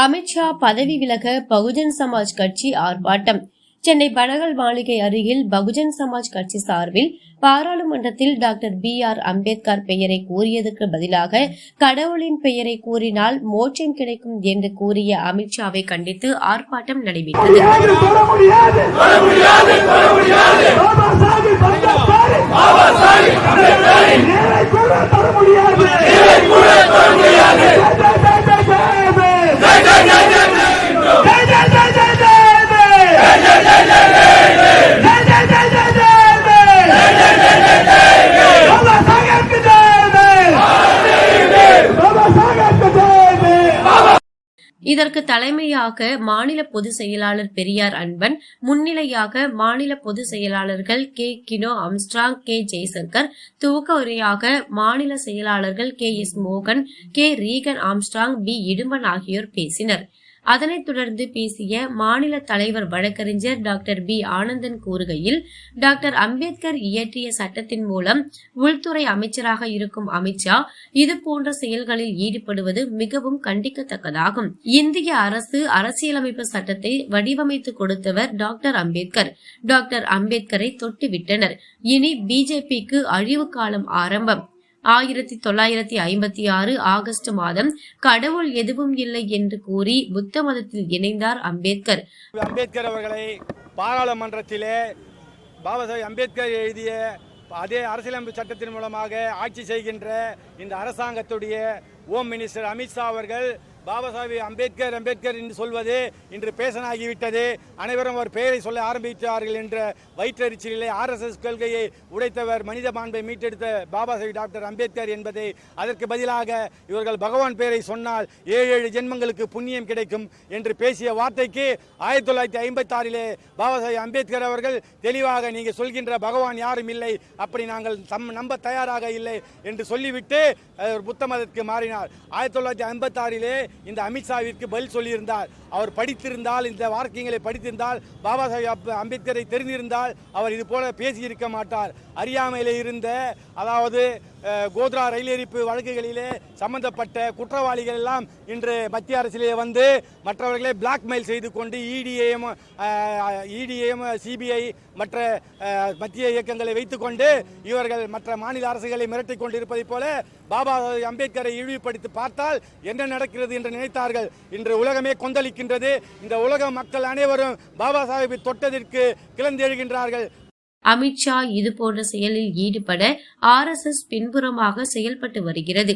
அமித்ஷா பதவி விலக பகுஜன் சமாஜ் கட்சி ஆர்ப்பாட்டம். சென்னை பனகல் மாளிகை அருகில் பகுஜன் சமாஜ் கட்சி சார்பில் பாராளுமன்றத்தில் டாக்டர் B.R. அம்பேத்கர் பெயரை கூறியதற்கு பதிலாக கடவுளின் பெயரை கூறினால் மோட்சம் கிடைக்கும் என்று கூறிய அமித்ஷாவை கண்டித்து ஆர்ப்பாட்டம் நடைபெற்றது. இதற்கு தலைமையாக மாநில பொதுச் செயலாளர் பெரியார் அன்பன், முன்னிலையாக மாநில பொதுச் செயலாளர்கள் K. Kino Armstrong, K. Jaishankar, துவக்க உரையாக மாநில செயலாளர்கள் கே. எஸ். மோகன், K. Reagan Armstrong, P. Idumban ஆகியோர் பேசினர். அதனைத் தொடர்ந்து பேசிய மாநில தலைவர் வழக்கறிஞர் டாக்டர் பி. ஆனந்தன் கூறுகையில், டாக்டர் அம்பேத்கர் இயற்றிய சட்டத்தின் மூலம் உள்துறை அமைச்சராக இருக்கும் அமித்ஷா இதுபோன்ற செயல்களில் ஈடுபடுவது மிகவும் கண்டிக்கத்தக்கதாகும். இந்திய அரசு அரசியலமைப்பு சட்டத்தை வடிவமைத்து கொடுத்தவர் டாக்டர் அம்பேத்கர். டாக்டர் அம்பேத்கரை தொட்டுவிட்டனர். இனி பிஜேபிக்கு அழிவு காலம் ஆரம்பம். 1956 ஆகஸ்ட் மாதம் கடவுள் எதுவும் இல்லை என்று கூறி புத்த மதத்தில் இணைந்தார் அம்பேத்கர். அம்பேத்கர் அவர்களை பாராளுமன்றத்திலே பாபா சாஹேப் அம்பேத்கர் எழுதிய அதே அரசியலமைப்பு சட்டத்தின் மூலமாக ஆட்சி செய்கின்ற இந்த அரசாங்கத்துடைய ஹோம் மினிஸ்டர் அமித்ஷா அவர்கள் பாபா சாஹேப் அம்பேத்கர் அம்பேத்கர் என்று சொல்வது இன்று பேசனாகிவிட்டது. அனைவரும் அவர் பெயரை சொல்ல ஆரம்பித்தார்கள் என்ற வயிற்றெரிச்சலிலே RSS கொள்கையை உடைத்தவர், மனித மாண்பை மீட்டெடுத்த பாபா சாஹேப் டாக்டர் அம்பேத்கர் என்பதை அதற்கு பதிலாக இவர்கள் பகவான் பெயரை சொன்னால் 7 ஜென்மங்களுக்கு புண்ணியம் கிடைக்கும் என்று பேசிய வார்த்தைக்கு 1956 பாபா சாஹேப் அம்பேத்கர் அவர்கள் தெளிவாக நீங்கள் சொல்கின்ற பகவான் யாரும் இல்லை, அப்படி நாங்கள் நம்ப தயாராக இல்லை என்று சொல்லிவிட்டு புத்த மதத்துக்கு மாறினார். 1956 இந்த அமித்ஷாவிற்கு பதில் சொல்லியிருந்தார். அவர் படித்திருந்தால், இந்த வாக்கியங்களை படித்திருந்தால், பாபா சாஹேப் அம்பேத்கரை தெரிந்திருந்தால் அவர் இது போல பேசியிருக்க மாட்டார். அறியாமையிலே இருந்த, அதாவது கோத்ரா ரயில் எரிப்பு வழக்குகளிலே சம்பந்தப்பட்ட குற்றவாளிகள் எல்லாம் இன்று மத்திய அரசிலே வந்து மற்றவர்களை பிளாக்மெயில் செய்து கொண்டு இடிஏஎம் சிபிஐ மற்ற மத்திய இயக்கங்களை வைத்துக்கொண்டு இவர்கள் மற்ற மாநில அரசுகளை மிரட்டிக் கொண்டிருப்பதை போல பாபா அம்பேத்கரை இழிவுபடுத்தி பார்த்தால் என்ன நடக்கிறது என்று நினைத்தார்கள். இன்று உலகமே கொந்தளிக்கின்றது. இந்த உலக மக்கள் அனைவரும் பாபா சாஹேபை தொட்டதற்கு கிளந்தெழுகின்றார்கள். அமித்ஷா இதுபோன்ற செயலில் ஈடுபட RSS பின்புறமாக செயல்பட்டு வருகிறது.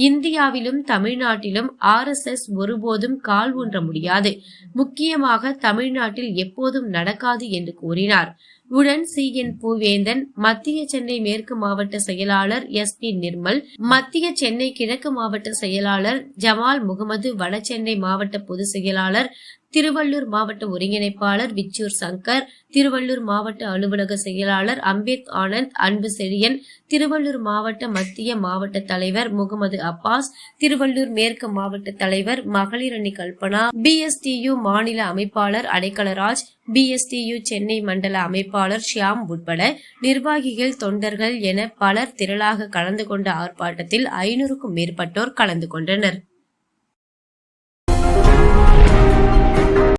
இந்தியாவிலும் தமிழ்நாட்டிலும் RSS ஒருபோதும் கால் ஊன்ற முடியாது. முக்கியமாக தமிழ்நாட்டில் எப்போதும் நடக்காது என்று கூறினார். உடன் CN பூவேந்தன், மத்திய சென்னை மேற்கு மாவட்ட செயலாளர் SP நிர்மல், மத்திய சென்னை கிழக்கு மாவட்ட செயலாளர் ஜமால் முகமது, வடசென்னை மாவட்ட பொதுச் செயலாளர், திருவள்ளூர் மாவட்ட ஒருங்கிணைப்பாளர் விச்சூர் சங்கர், திருவள்ளூர் மாவட்ட அலுவலக செயலாளர் அம்பேத் ஆனந்த், அன்பு செழியன், திருவள்ளூர் மாவட்ட மத்திய மாவட்ட தலைவர் முகமது அப்பாஸ், திருவள்ளூர் மேற்கு மாவட்ட தலைவர் மகளிர் அணி கல்பனா, BSTU மாநில அமைப்பாளர் அடைக்கலராஜ், BSTU சென்னை மண்டல அமைப்பாளர் ஷியாம் உட்பட நிர்வாகிகள், தொண்டர்கள் என பலர் திரளாக கலந்து கொண்ட ஆர்ப்பாட்டத்தில் 500க்கும் மேற்பட்டோர் கலந்து கொண்டனர்.